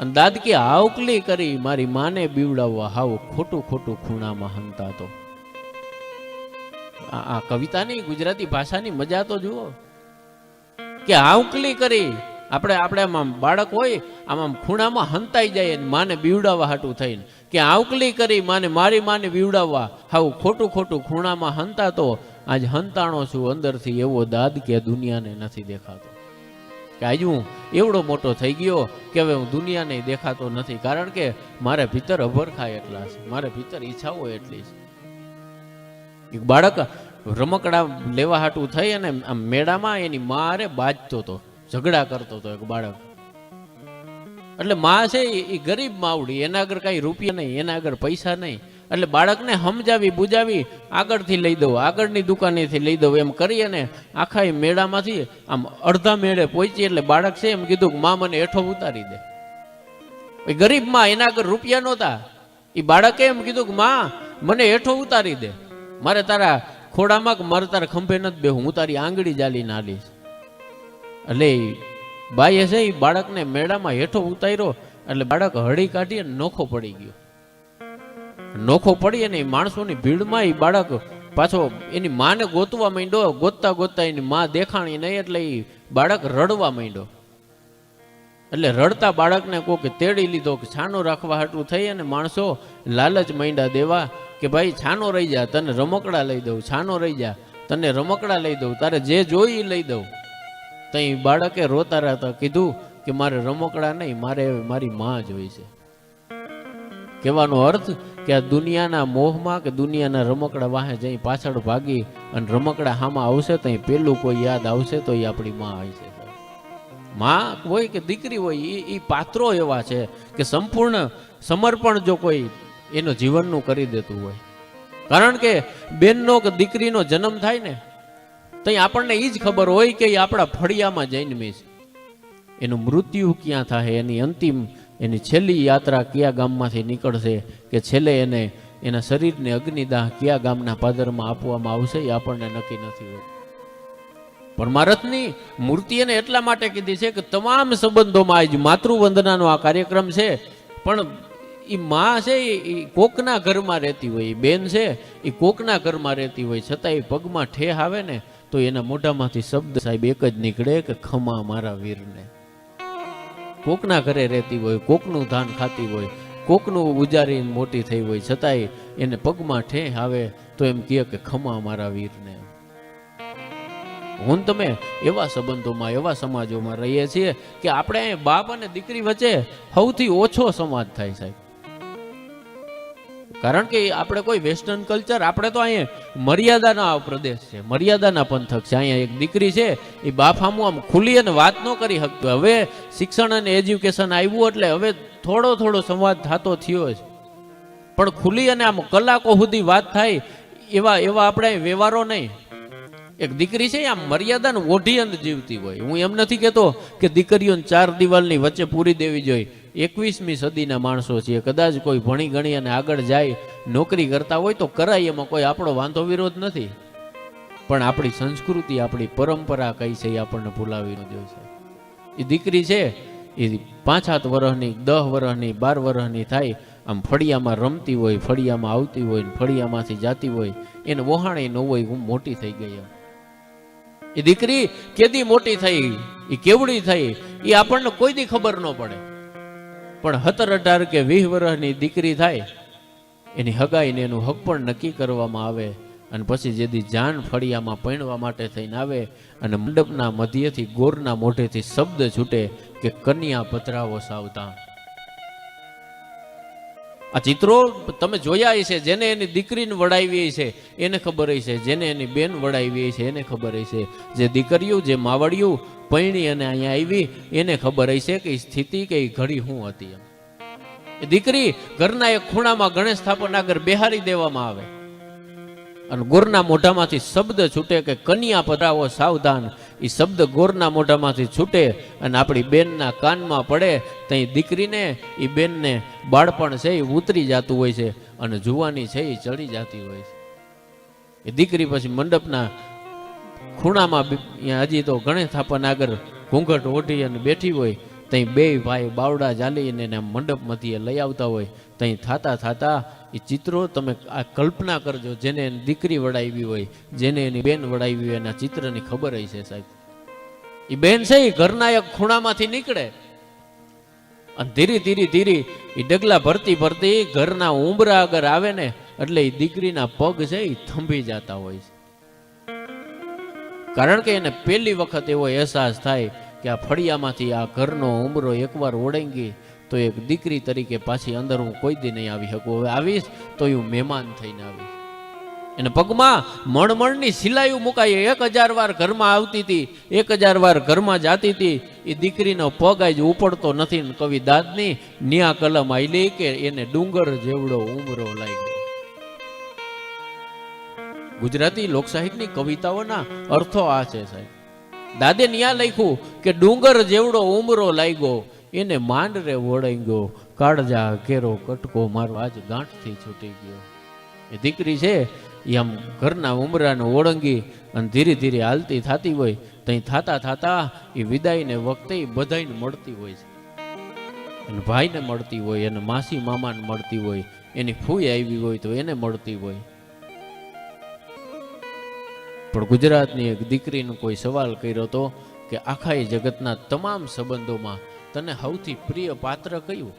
અને દાદકી હાવકલી કરી મારી માને બીવડાવવા હાવ ખોટું ખોટું ખૂણામાં હંતા તો. આ કવિતાની ગુજરાતી ભાષાની મજા તો જુઓ કે હાવકલી કરી આપણે આમ બાળક હોય આમ ખૂણામાં હંતાઈ જાય માને બીવડાવવા હાટું થઈને કે હાવકલી કરી મારી માને બીવડાવવા હાવ ખોટું ખોટું ખૂણામાં હંતા તો. આજ હંતાણો છું અંદરથી એવો દાદ કે દુનિયાને નથી દેખાતો. કે આજ હું એવડો મોટો થઈ ગયો કે હવે હું દુનિયાને દેખાતો નથી, કારણ કે મારે ભીતર અભરખાય એટલા છે, મારે ભીતર ઈચ્છાઓ એટલી છે. એક બાળક રમકડા લેવા હાટું થઈ અને આમ મેળામાં એની મારે બાજતો હતો, ઝઘડા કરતો હતો એક બાળક. એટલે માં છે એ ગરીબ માવડી, એના આગળ કઈ રૂપિયા નહીં, એના આગળ પૈસા નહીં. એટલે બાળકને સમજાવી બુજાવી આગળથી લઈ દઉં, આગળની દુકાનેથી લઈ દઉં એમ કરી અને આખા એ મેળામાંથી આમ અડધા મેળે પહોંચી એટલે બાળક છે એમ કીધું કે માં મને હેઠો ઉતારી દે. ગરીબ માં, એના આગળ રૂપિયા નહોતા. એ બાળકે એમ કીધું કે માં મને હેઠો ઉતારી દે, મારે તારા ખોડામાં કે મારે તારા ખંભે નથી બેહું, હું તારી આંગળી જાલીને આલીશ. એટલે બાઈએ છે એ બાળકને મેળામાં હેઠો ઉતાર્યો એટલે બાળક હળી કાઢી અને નોખો પડી ગયો. નોખો પડી અને માણસોની ભીડમાં એ બાળક પાછો એની માને ગોતવા માંડ્યો. ગોતતા ગોતતા એની માં દેખાણી નહીં એટલે એ બાળક રડવા માંડ્યો. એટલે રડતા બાળકને કોઈક તેડી લીધો કે છાનો રાખવા હાટું થઈ અને માણસો લાલચ માંડ્યા દેવા કે ભાઈ છાનો રહી જા, તને રમકડા લઈ દઉં, છાનો રહી જા, તને રમકડા લઈ દઉં, તારે જે જોઈ લઈ દઉં. તઈ બાળકે રોતા કીધું કે મારે રમકડા નહીં, મારે મારી માં જોઈ છે. કહેવાનો અર્થ કે આ દુનિયાના મોહમાં કે દુનિયાના રમકડા વાહે જઈ પાછળ ભાગી અને રમકડા હામાં આવશે તો પેલું કોઈ યાદ આવશે તો એ આપણી માં આવી છે. માં હોય કે દીકરી હોય એ પાત્રો એવા છે કે સંપૂર્ણ સમર્પણ જો કોઈ એનો જીવનનું કરી દેતું હોય. કારણ કે બેનનો કે દીકરીનો જન્મ થાય ને તો આપણને એ જ ખબર હોય કે એ આપણા ફળિયામાં જન્મી છે. એનું મૃત્યુ ક્યાં થાય, એની અંતિમ એની છેલ્લી યાત્રા કયા ગામમાંથી નીકળશે કે છેલ્લે એને એના શરીરને અગ્નિદાહ કયા ગામના પાદરમાં આપવામાં આવશે એ આપણને નક્કી નથી હોતું. પરમારથની મૂર્તિ એને એટલા માટે કીધી છે કે તમામ સંબંધોમાં આજ માતૃવંદનાનો આ કાર્યક્રમ છે, પણ એ માં છે એ કોકના ઘરમાં રહેતી હોય, એ બેન છે એ કોકના ઘરમાં રહેતી હોય, છતાં એ પગમાં ઠેહ આવે ને તો એના મોઢામાંથી શબ્દ સાહેબ એક જ નીકળે કે ખમા મારા વીરને. કોકના ઘરે રહેતી હોય, કોકનું ધાન ખાતી હોય, કોકનું ઉજારી મોટી થઈ હોય, છતાંય એને પગમાં ઠેહ આવે તો એમ કહે કે ખમા મારા વીરને. હું તમે એવા સંબંધોમાં એવા સમાજોમાં રહીએ છીએ કે આપણે અહીં બાપ અને દીકરી વચ્ચે સૌથી ઓછો સંવાદ થાય સાહેબ. કારણ કે આપણે કોઈ વેસ્ટર્ન કલ્ચર, આપણે તો અહીંયા મર્યાદાના પ્રદેશ છે, મર્યાદાના પંથક છે. અહીંયા એક દીકરી છે એ બાપ સામું આમ ખુલી અને વાત ન કરી શકતો. હવે શિક્ષણ અને એજ્યુકેશન આવ્યું એટલે હવે થોડો સંવાદ થતો થયો છે, પણ ખુલી અને આમ કલાકો સુધી વાત થાય એવા આપણે વ્યવહારો નહીં. એક દીકરી છે આમ મર્યાદાને ઓઢી અને જીવતી હોય. હું એમ નથી કહેતો કે દીકરીઓને 4 દિવાલની વચ્ચે પૂરી દેવી જોઈએ. 21મી સદીના માણસો છીએ, કદાચ કોઈ ભણી ગણી અને આગળ જાય નોકરી કરતા હોય તો કરાય, એમાં કોઈ આપણો વાંધો વિરોધ નથી. પણ આપણી સંસ્કૃતિ, આપણી પરંપરા કઈ છે એ આપણને ભૂલાવી ન જોઈએ. એ દીકરી છે એ 5-7 વર્ષની, 10 વર્ષની, 12 વર્ષની થાય, આમ ફળિયામાં રમતી હોય, ફળિયામાં આવતી હોય, ફળિયામાંથી જાતી હોય, એને વહાણે ન હોય હું મોટી થઈ ગઈ. એ દીકરી કેદી મોટી થઈ, એ કેવડી થઈ, એ આપણને કોઈ દી ખબર ન પડે. પણ 17-18 કે 20 વર્ષની દીકરી થાય, એની હગાઈને એનું હક પણ નક્કી કરવામાં આવે, અને પછી જેથી જાન ફળિયામાં પૈણવા માટે થઈને આવે અને મંડપના મધ્યથી ગોરના મોઢેથી શબ્દ છૂટે કે કન્યા પધરાવો સાવધાન. આ ચિત્રો તમે જોયા છે, જેને એની દીકરીને વડાવી છે એને ખબર છે, જેને એની બેન વડાવી છે એને ખબર છે, જે દીકરીઓ જે માવડિયું પૈણી અને અહીંયા આવી એને ખબર છે કે સ્થિતિ કે ઘડી શું હતી. એ દીકરી ઘરના એક ખૂણામાં ગણેશ સ્થાપન આગળ બેહારી દેવામાં આવે અને ગોરના મોઢામાંથી શબ્દ છૂટે કે કન્યા પધરાવો સાવધાન. એ શબ્દ ગોરના મોઢામાંથી છૂટે અને આપણી બેનના કાનમાં પડે તો એ દીકરીને, એ બેનને બાળપણ છે એ ઉતરી જતું હોય છે અને જુવાની છે એ ચડી જતી હોય છે. એ દીકરી પછી મંડપના ખૂણામાં હજી તો ગણેશ સ્થાપન આગળ ઘૂંઘટ ઓઢી અને બેઠી હોય, તઈ 2 ભાઈ બાવડા ચાલીને એને મંડપ મધ્યે લઈ આવતા હોય. તઈ થતા એ ચિત્રો તમે આ કલ્પના કરજો, જેને એની દીકરી વડાવી હોય, જેને એની બેન વડાવી હોય, એના ચિત્રની ખબર છે સાહેબ. એ બેન છે એ ઘરના એક ખૂણામાંથી નીકળે અને ધીરે એ ડગલા ભરતી ઘરના ઉંબરા આગળ આવે ને એટલે એ દીકરીના પગ છે એ થંભી જતા હોય છે. કારણ કે એને પહેલી વખત એવો અહેસાસ થાય કે આ ફળિયામાંથી આ ઘરનો ઉંબરો એકવાર ઓળંગી તો એક દીકરી તરીકે પાછી અંદર હું કોઈ દી નહીં આવી શકું. હવે આવીશ તો હું મહેમાન થઈને આવીશ. એને પગમાં મણમણની સિલાઈઓ મુકાઈ, 1000 વાર ઘરમાં આવતી હતી, 1000 વાર ઘરમાં જાતી હતી. એ દીકરીનો પગ આજ ઉપડતો નથી. કવિ દાદની ન્યા કલમ આઈલી કે એને ડુંગર જેવડો ઉંબરો લાગ્યો. ગુજરાતી લોક સાહિત્યની કવિતાઓના અર્થો આ છે સાહેબ. દાદે ન્યા લખ્યું કે ડુંગર જેવડો ઉંબરો લાગ્યો, એને માંડ રે વળાઈ કાળજા કેરો કટકો મારો આજ ગાંઠથી છૂટી ગયો. એ દીકરી છે એ આમ ઘરના ઉંબરાને ઓળંગી અને ધીરે હાલતી થતી હોય, તઈ થતા એ વિદાયને વખતે બધાને મળતી હોય છે. એને ભાઈને મળતી હોય, એને માસી મામાને મળતી હોય, એની ફૂઈ આવી હોય તો એને મળતી હોય. પણ ગુજરાતની એક દીકરીનો કોઈ સવાલ કર્યો હતો કે આખા એ જગતના તમામ સંબંધોમાં તને સૌથી પ્રિય પાત્ર કયું?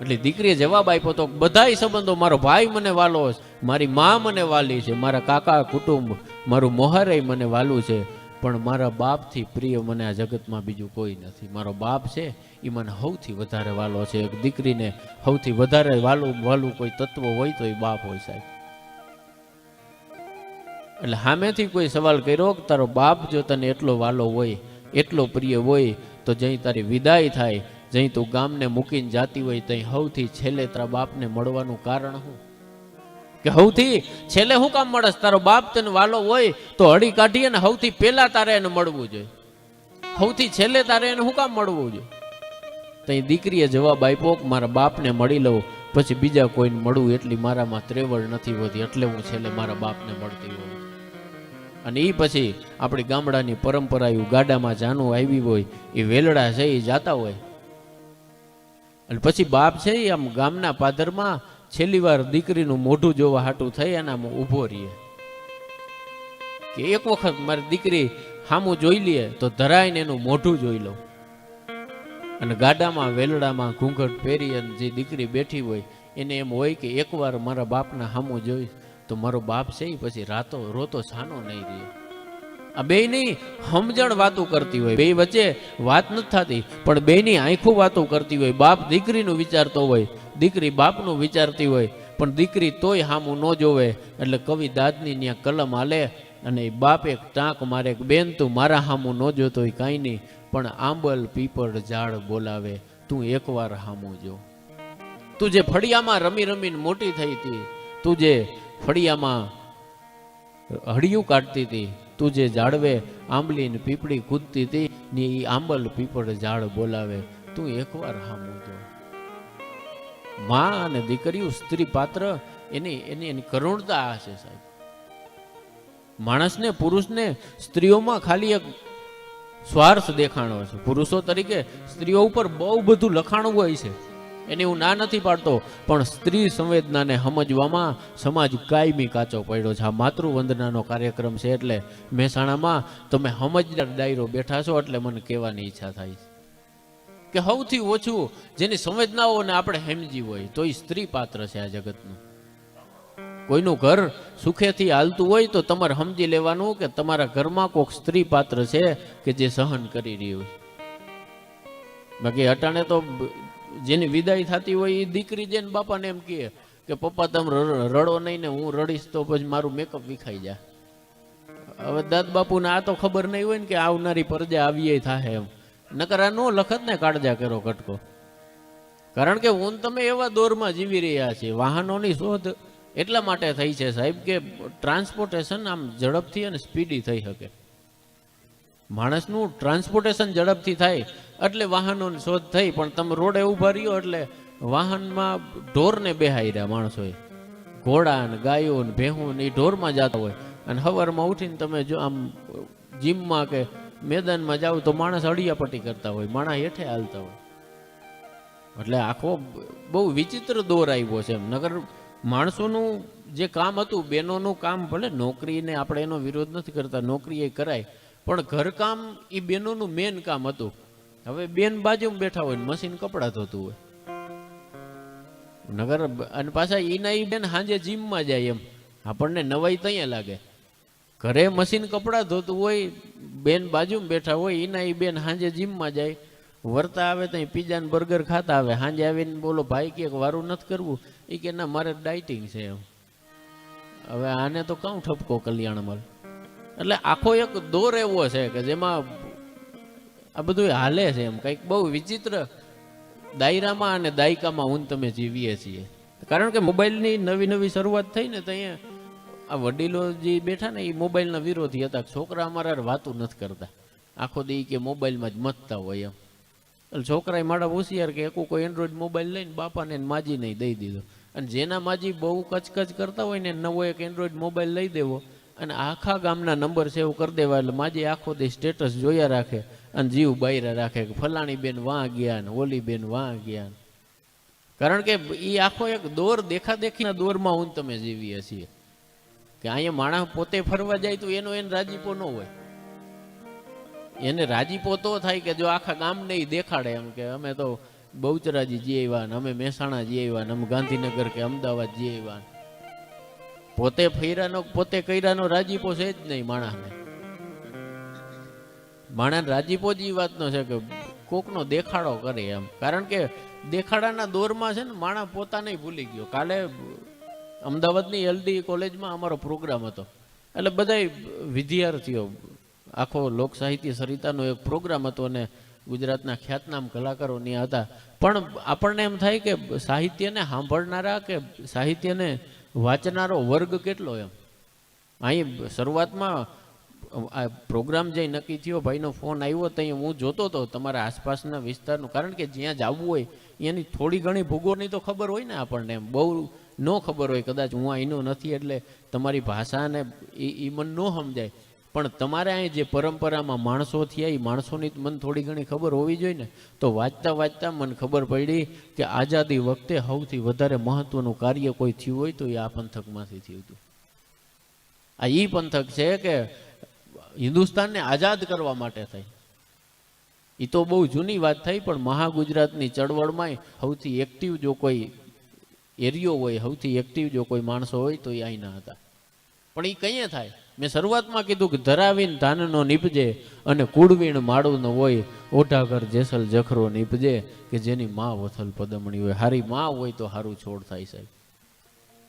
એટલે દીકરીએ જવાબ આપ્યો તો બધાય સંબંધો, મારો ભાઈ મને વાલો છે, મારી મા મને વાલી છે, મારા કાકા કુટુંબ, મારું મોહારે મને વાલું છે, પણ મારા બાપથી પ્રિય મને આ જગતમાં બીજું કોઈ નથી. મારો બાપ છે એ મને સૌથી વધારે વાલો છે. એક દીકરીને સૌથી વધારે વાલું કોઈ તત્વ હોય તો એ બાપ હોય સાહેબ. એટલે સામેથી કોઈ સવાલ કર્યો કે તારો બાપ જો તને એટલો વાલો હોય, એટલો પ્રિય હોય, તો જઈ તારી વિદાય થાય, જઈ તું ગામને મૂકીને જાતી હોય, તઈ સૌથી છેલ્લે તારા બાપને મળવાનું કારણ શું? કે સૌથી છેલ્લે શું કામ મળે? તારો બાપ તને વાલો હોય તો હળી કાઢીએ ને સૌથી પહેલા તારે એને મળવું જોઈએ. સૌથી છેલ્લે તારે એને શું કામ મળવું જોઈએ? તઈ દીકરીએ જવાબ આપ્યો કે મારા બાપને મળી લઉં, પછી બીજા કોઈને મળવું એટલી મારામાં ત્રેવડ નથી હોતી, એટલે હું છેલ્લે મારા બાપને મળતી હોઉં. અને એ પછી આપણી ગામડાની પરંપરા એવું ગાડામાં જાનું આવી હોય, એ વેલડા છે એ જાતા હોય, અને પછી બાપ છે એ આમ ગામના પાદરમાં છેલ્લી વાર દીકરીનું મોઢું જોવા હાટું થઈ અને આમ ઊભો રહીએ કે એક વખત મારી દીકરી સામું જોઈ લે તો ધરાઈને એનું મોઢું જોઈ લઉં. અને ગાડામાં વેલડામાં ઘૂંઘટ પહેરી અને જે દીકરી બેઠી હોય એને એમ હોય કે એકવાર મારા બાપના સામું જોઈ તો મારો બાપ છે એ પછી રોતો છાનો નહીં રહે. આ બેયની સમજણ વાતો કરતી હોય, બે વચ્ચે વાત નથી થતી, પણ બેયની આંખો વાતો કરતી હોય. બાપ દીકરીનું વિચારતો હોય, દીકરી બાપનું વિચારતી હોય, પણ દીકરી તોય સામું ન જોવે. એટલે કવિ દાદની ત્યાં કલમ હાલે અને બાપ એક ટાંક મારે, બેન તું મારા સામું ન જોતો હોય કાંઈ નહીં, પણ આંબલ પીપળ ઝાડ બોલાવે, તું એકવાર સામું જો. તું જે ફળિયામાં રમી રમીને મોટી થઈ હતી, તું જે ફળિયામાં હળિયું કાઢતી હતી, તું જે ઝાડવે આંબલી ને પીપળી કૂદતી હતી ને એ આંબલ પીપળ ઝાડ બોલાવે, તું એકવાર સામું જો. માં અને દીકરીઓ સ્ત્રી પાત્ર એની કરુણતા આ છે સાહેબ. માણસને પુરુષને સ્ત્રીઓમાં ખાલી એક સ્વાર્થ દેખાણો છે. પુરુષો તરીકે સ્ત્રીઓ ઉપર બહુ બધું લખાણું હોય છે, એને હું ના નથી પાડતો, પણ સ્ત્રી સંવેદનાને સમજવામાં સમાજ કાયમી કાચો પડ્યો છે. આ માતૃવંદનાનો કાર્યક્રમ છે એટલે મહેસાણામાં તમે સમજદાર ડાયરો બેઠા છો એટલે મને કહેવાની ઈચ્છા થાય છે કે સૌથી ઓછું જેની સંવેદનાઓને આપણે સમજી હોય તો એ સ્ત્રી પાત્ર છે આ જગતનું. કોઈનું ઘર સુખેથી હાલતું હોય તો તમારે સમજી લેવાનું કે તમારા ઘરમાં કોઈક સ્ત્રી પાત્ર છે કે જે સહન કરી રહ્યું છે. બાકી અટાણે તો જેની વિદાય થતી હોય એ દીકરી જઈને બાપાને એમ કહે કે પપ્પા તમે રડો નહીં ને હું રડીશ તો પછી મારું મેકઅપ વિખાઈ જાય. હવે દાદ બાપુને આ તો ખબર નહીં હોય ને કે આવનારી પરજા આવીએ થાય એમ, નકર આ નો લખત ને કાળજા કરો કટકો. કારણ કે હું તમે એવા દોરમાં જીવી રહ્યા છીએ. વાહનોની શોધ એટલા માટે થઈ છે સાહેબ કે ટ્રાન્સપોર્ટેશન આમ ઝડપથી અને સ્પીડી થઈ શકે. માણસનું ટ્રાન્સપોર્ટેશન ઝડપથી થાય એટલે વાહનોની શોધ થઈ, પણ તમે રોડે ઊભા રહ્યો એટલે વાહનમાં ઢોરને બેહાઈ રહ્યા માણસોએ. ઘોડા ને ગાયો ને ભેહું ને એ ઢોરમાં જતા હોય, અને સવારમાં ઉઠીને તમે જો આમ જીમમાં કે મેદાનમાં જાવ તો માણસ અડિયાપટ્ટી કરતા હોય, માણસ હેઠે હાલતા હોય. એટલે આખો બહુ વિચિત્ર દોર આવ્યો છે એમ. નગર માણસોનું જે કામ હતું, બહેનોનું કામ, ભલે નોકરીને આપણે એનો વિરોધ નથી કરતા, નોકરી એ કરાય, પણ ઘરકામ એ બહેનોનું મેન કામ હતું. હવે બેન બાજુમાં બેઠા હોય ને મશીન કપડાં ધોતું હોય નગર, અને પાછા એના એ બેન સાંજે જીમમાં જાય એમ આપણને નવાઈ ત્યાં લાગે. ઘરે મશીન કપડાં ધોતું હોય, બેન બાજુમાં બેઠા હોય, એના એ બેન સાંજે જીમમાં જાય, વરતા આવે ત્યાં પીઝા ને બર્ગર ખાતા આવે, સાંજે આવીને બોલો ભાઈ કે વારું નથી કરવું, એ કે ના મારે ડાયટિંગ છે એમ. હવે આને તો કાઉ ઠપકો કલ્યાણમાં. એટલે આખો એક દોર એવો છે કે જેમાં આ બધું હાલે છે એમ. કંઈક બહુ વિચિત્ર દાયરામાં અને દાયકામાં હું તમે જીવીએ છીએ. કારણ કે મોબાઈલની નવી નવી શરૂઆત થઈ ને તો અહીંયા આ વડીલો જે બેઠા ને એ મોબાઈલના વિરોધી હતા. છોકરા અમારા વાતું નથી કરતા, આખો દી કે મોબાઈલમાં જ મથતા હોય એમ. એટલે છોકરા મારા હોશિયાર કે એક કોઈ એન્ડ્રોઈડ મોબાઈલ લઈને બાપાને માજી નહીં દઈ દીધો, અને જેના માજી બહુ કચકચ કરતા હોય ને નવો એક એન્ડ્રોઈડ મોબાઈલ લઈ દેવો અને આખા ગામના નંબર સેવ કરી દેવા. એટલે માજી આખો દી સ્ટેટસ જોયા રાખે અને જીવ બાયરા રાખે કે ફલાણી બેન વાં ગયા ને ઓલી બેન વાં ગયા. કારણ કે એ આખો એક દોર દેખાદેખીના દોરમાં હું તમે જીવીએ છીએ કે અહીંયા માણસ પોતે ફરવા જાય તો એનો રાજીપો ન હોય. એને રાજીપો તો થાય કે જો આખા ગામને ઈ દેખાડે એમ કે અમે તો બહુચરાજી જઈ આવ્યા ને, અમે મહેસાણા જઈ આવ્યા ને, અમે ગાંધીનગર કે અમદાવાદ જઈ આવ્યા. પોતે ફર્યાનો પોતે કર્યાનો રાજીપો છે જ નહીં માણસને. માણસ રાજીપો જ એ વાતનો છે કે કોકનો દેખાડો કરે એમ. કારણ કે દેખાડાના દોરમાં છે ને માણસ પોતાને ભૂલી ગયો. કાલે અમદાવાદની LD કોલેજમાં અમારો પ્રોગ્રામ હતો, એટલે બધા વિદ્યાર્થીઓ, આખો લોક સાહિત્ય સરિતાનો એક પ્રોગ્રામ હતો અને ગુજરાતના ખ્યાતનામ કલાકારો ત્યાં હતા. પણ આપણને એમ થાય કે સાહિત્યને સાંભળનારા કે સાહિત્યને વાંચનારો વર્ગ કેટલો એમ. અહીં શરૂઆતમાં આ પ્રોગ્રામ જે નક્કી થયો, ભાઈનો ફોન આવ્યો, ત્યાં હું જોતો હતો તમારા આસપાસના વિસ્તારનું. કારણ કે જ્યાં જવું હોય એની થોડી ઘણી ભૂગોળની તો ખબર હોય ને આપણને, એમ બહુ ન ખબર હોય. કદાચ હું અહીંનો નથી એટલે તમારી ભાષાને એ મન ન સમજાય, પણ તમારે અહીં જે પરંપરામાં માણસો થયા એ માણસોની મને થોડી ઘણી ખબર હોવી જોઈએ ને. તો વાંચતા વાંચતા મને ખબર પડી કે આઝાદી વખતે સૌથી વધારે મહત્વનું કાર્ય કોઈ થયું હોય તો એ આ પંથકમાંથી થયું હતું. આ એ પંથક છે કે હિન્દુસ્તાનને આઝાદ કરવા માટે થઈ. એ તો બહુ જૂની વાત થઈ, પણ મહાગુજરાતની ચળવળમાં સૌથી એક્ટિવ જો કોઈ એરિયો હોય, સૌથી એક્ટિવ જો કોઈ માણસો હોય તો એ અહીંના હતા. પણ એ કઈએ થાય? મેં શરૂઆતમાં કીધું કે ધરાવીને ધાનનો નીપજે અને કુળવીણ માળું ન હોય, ઓઢાઘર જેસલ જખરો નીપજે, કે જેની માં વથલ પદમણી હોય. હારી માં હોય તો હારું છોડ થાય સાહેબ,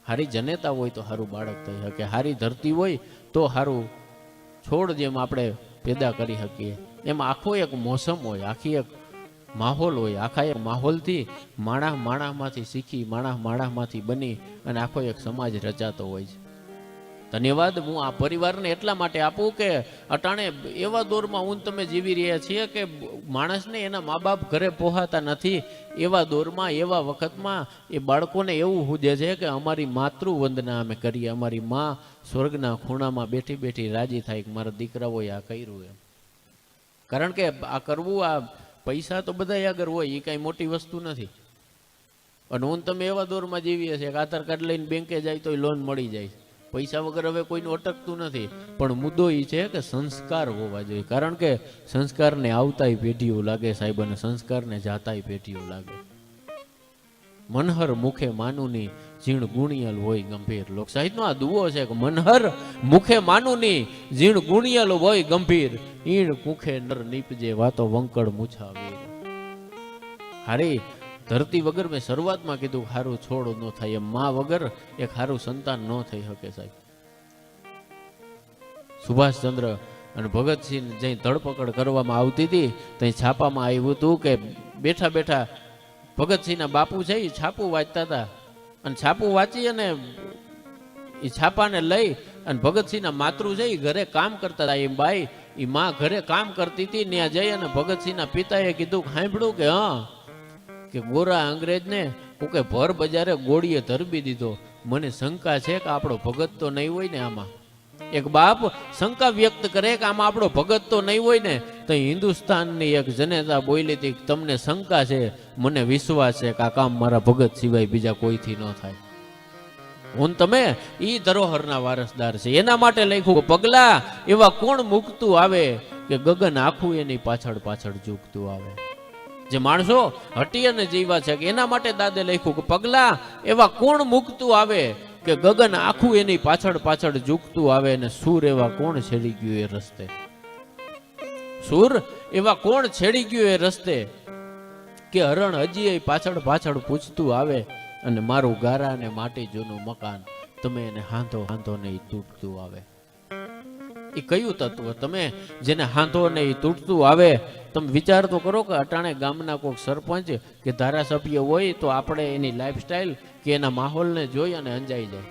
હારી જનેતા હોય તો હારું બાળક થઈ શકે, હારી ધરતી હોય તો હારું છોડ જેમ આપણે પેદા કરી શકીએ. એમાં આખો એક મોસમ હોય, આખી એક માહોલ હોય. આખા એક માહોલથી માણસમાંથી શીખી, માણસમાંથી બની અને આખો એક સમાજ રચાતો હોય છે. ધન્યવાદ હું આ પરિવારને એટલા માટે આપું કે અટાણે એવા દોરમાં હું તમે જીવી રહ્યા છીએ કે માણસને એના મા બાપ ઘરે પહોંચાતા નથી. એવા દોરમાં, એવા વખતમાં એ બાળકોને એવું હુજે છે કે અમારી માતૃવંદના અમે કરીએ, અમારી માં સ્વર્ગના ખૂણામાં બેઠી બેઠી રાજી થાય કે મારા દીકરાઓએ આ કર્યું એમ. કારણ કે આ કરવું, આ પૈસા તો બધા આગળ હોય, એ કાંઈ મોટી વસ્તુ નથી. અને હું તમે એવા દોરમાં જીવીએ છીએ કે આધાર કાર્ડ લઈને બેંકે જાય તો લોન મળી જાય, પૈસા વગર હવે કોઈનું અટકતું નથી. પણ મુદ્દો એ છે કે સંસ્કાર હોવા જોઈએ. કારણ કે સંસ્કારને આવતાય પેઢીઓ લાગે સાહેબ, અને સંસ્કારને જાતાય પેઢીઓ લાગે. મનહર મુખે માનુની જીણ ગુણિયલ હોય ગંભીર. લોક સાહિત્યનો આ દુઓ છે કે મનહર મુખે માનુની જીણ ગુણિયલ હોય ગંભીર, ઈણ મુખે નર નીપજે વાતો વંકળ મૂછાવી. હારી ધરતી વગર, મેં શરૂઆતમાં કીધું હારું છોડ ન થાય એમ, માં વગર એક હારું સંતાન ન થઈ શકે સાહેબ. સુભાષચંદ્ર અને ભગતસિંહ જે ધરપકડ કરવામાં આવતી હતી ત્યાં છાપામાં આવ્યું હતું કે બેઠા બેઠા ભગતસિંહના બાપુ છે એ છાપું વાંચતા હતા, અને છાપું વાંચી અને એ છાપાને લઈ અને ભગતસિંહના માતૃ છે એ ઘરે કામ કરતા હતા. એમ બાઈ એ માં ઘરે કામ કરતી હતી, ત્યાં જઈ અને ભગતસિંહના પિતાએ કીધું, સાંભળ્યું કે હા કે ગોરા અંગ્રેજને કોકે ભર બજારે ગોળીએ ધરબી દીધો, મને શંકા છે કે આપણો ભગત તો નહીં હોય ને આમાં. એક બાપ શંકા વ્યક્ત કરે કે આમાં આપણો ભગત તો નહીં હોય ને. તો હિન્દુસ્તાનની એક જનેતા બોલી હતી, તમને શંકા છે, મને વિશ્વાસ છે કે આ કામ મારા ભગત સિવાય બીજા કોઈથી ન થાય. હું તમે ઈ ધરોહરના વારસદાર છે, એના માટે લખ્યું પગલા એવા કોણ મૂકતું આવે કે ગગન આખું એની પાછળ પાછળ ઝૂકતું આવે. જે માણસો હટી અને જીવા છે એના માટે દાદે લખ્યું કે પગલા એવા કોણ મૂકતું આવે કે ગગન આખું એની પાછળ પાછળ ઝૂકતું આવે, અને સૂર એવા કોણ છેડી ગયું એ રસ્તે. સૂર એવા કોણ છેડી ગયું એ રસ્તે કે હરણ હજી પાછળ પાછળ પૂછતું આવે, અને મારું ગારા અને માટી જૂનું મકાન તમે એને હાંધો હાંધો ને તૂટતું આવે. એ કયું તત્વ? તમે જેને હાંધો ને તૂટતું આવે, તમે વિચાર તો કરો કે અટાણે ગામના કોઈક સરપંચ કે ધારાસભ્ય હોય તો આપણે એની લાઈફસ્ટાઈલ કે એના માહોલને જોઈ અને અંજાઈ જાય.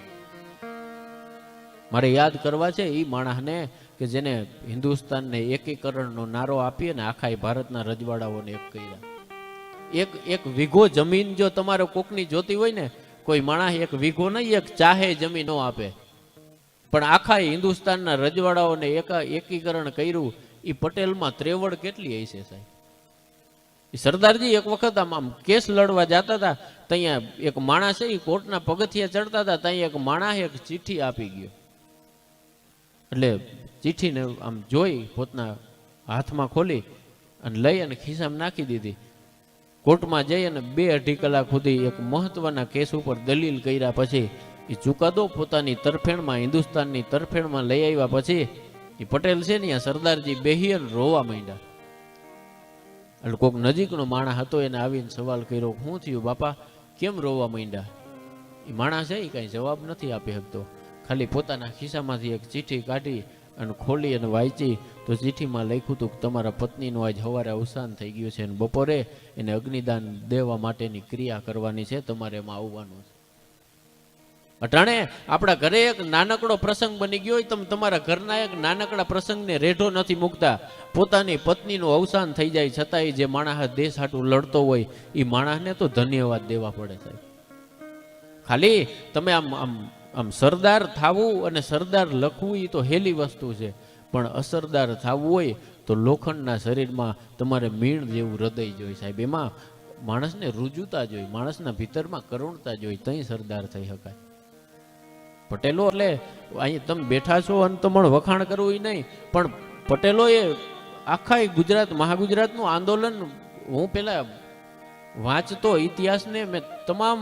મારે યાદ કરવા છે એ માણસને કે જેને હિન્દુસ્તાનને એકીકરણનો નારો આપી અને આખા ભારતના રજવાડાઓને એક કર્યા. એક વીઘો જમીન જો તમારે કોકની જોતી હોય ને, કોઈ માણસ એક વીઘો નહીં, એક ચાહે જમીન ન આપે, પણ આખા હિન્દુસ્તાનના રજવાડાઓને એકીકરણ કર્યું. એ પટેલમાં ત્રેવડ કેટલી હશે સાહેબ. સરદારજી એક વખત આમ કેસ લડવા જતા હતા, ત્યાં એક માણસ છે એ કોર્ટના પગથિયા ચડતા હતા, ત્યાં એક માણસ એક ચિઠ્ઠી આપી ગયો. એટલે ચિઠ્ઠીને આમ જોઈ પોતાના હાથમાં ખોલી અને લઈ અને ખિસ્સામાં નાખી દીધી. કોર્ટમાં જઈ અને 2-2.5 કલાક સુધી એક મહત્વના કેસ ઉપર દલીલ કર્યા પછી એ ચુકાદો પોતાની તરફેણમાં, હિન્દુસ્તાનની તરફેણમાં લઈ આવ્યા પછી એ પટેલ છે ને આ સરદારજી બેહી અને રોવા માંડ્યા. એટલે કોઈક નજીકનો માણસ હતો એને આવીને સવાલ કર્યો, શું થયું બાપા, કેમ રોવા માંડ્યા? એ માણસ છે એ કાંઈ જવાબ નથી આપી શકતો, ખાલી પોતાના ખિસ્સામાંથી એક ચિઠ્ઠી કાઢી અને ખોલી અને વાંચી તો ચિઠ્ઠીમાં લખ્યું હતું કે તમારા પત્નીનું આજ સવારે અવસાન થઈ ગયું છે અને બપોરે એને અગ્નિદાન દેવા માટેની ક્રિયા કરવાની છે, તમારે એમાં આવવાનું છે. અટાણે આપણા ઘરે એક નાનકડો પ્રસંગ બની ગયો હોય, તમે તમારા ઘરના એક નાનકડા પ્રસંગને રેઢો નથી મૂકતા. પોતાની પત્નીનું અવસાન થઈ જાય છતાંય જે માણસ દેશ હાટું લડતો હોય એ માણસને તો ધન્યવાદ દેવા પડે સાહેબ. ખાલી તમે આમ આમ આમ સરદાર થાવું અને સરદાર લખવું એ તો હેલી વસ્તુ છે, પણ અસરદાર થવું હોય તો લોખંડના શરીરમાં તમારે મીણ જેવું હૃદય જોઈએ સાહેબ. એમાં માણસને રુજુતા જોઈએ, માણસના ભીતરમાં કરુણતા જોઈએ, તઈ સરદાર થઈ શકાય. પટેલો એટલે અહીં તમે બેઠા છો અને તમારું વખાણ કરવું નહીં, પણ પટેલોએ આખા ગુજરાત મહાગુજરાતનું આંદોલન, હું પેલા વાંચતો ઇતિહાસને મેં તમામ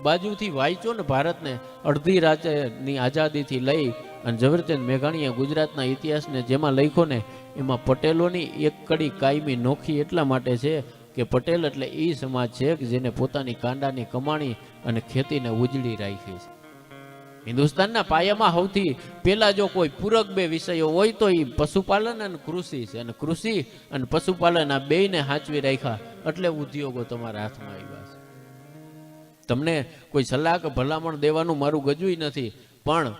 બાજુથી વાંચ્યો ને ભારતને, અડધી રાજ્યની આઝાદીથી લઈ અને ઝવેરચંદ મેઘાણીએ ગુજરાતના ઇતિહાસને જેમાં લખ્યો ને એમાં પટેલોની એક કડી કાયમી નોખી એટલા માટે છે કે પટેલ એટલે એ સમાજ છે કે જેને પોતાની કાંડાની કમાણી અને ખેતીને ઉજળી રાખી છે. હિન્દુસ્તાનના પાયામાં સૌથી પહેલા જો કોઈ પૂરક બે વિષયો હોય તો એ પશુપાલન અને કૃષિ છે, અને કૃષિ અને પશુપાલન આ બેયને સાચવી રાખ્યા એટલે ઉદ્યોગો તમારા હાથમાં આવ્યા છે. તમને કોઈ સલાહ કે ભલામણ દેવાનું મારું ગજુય નથી, પણ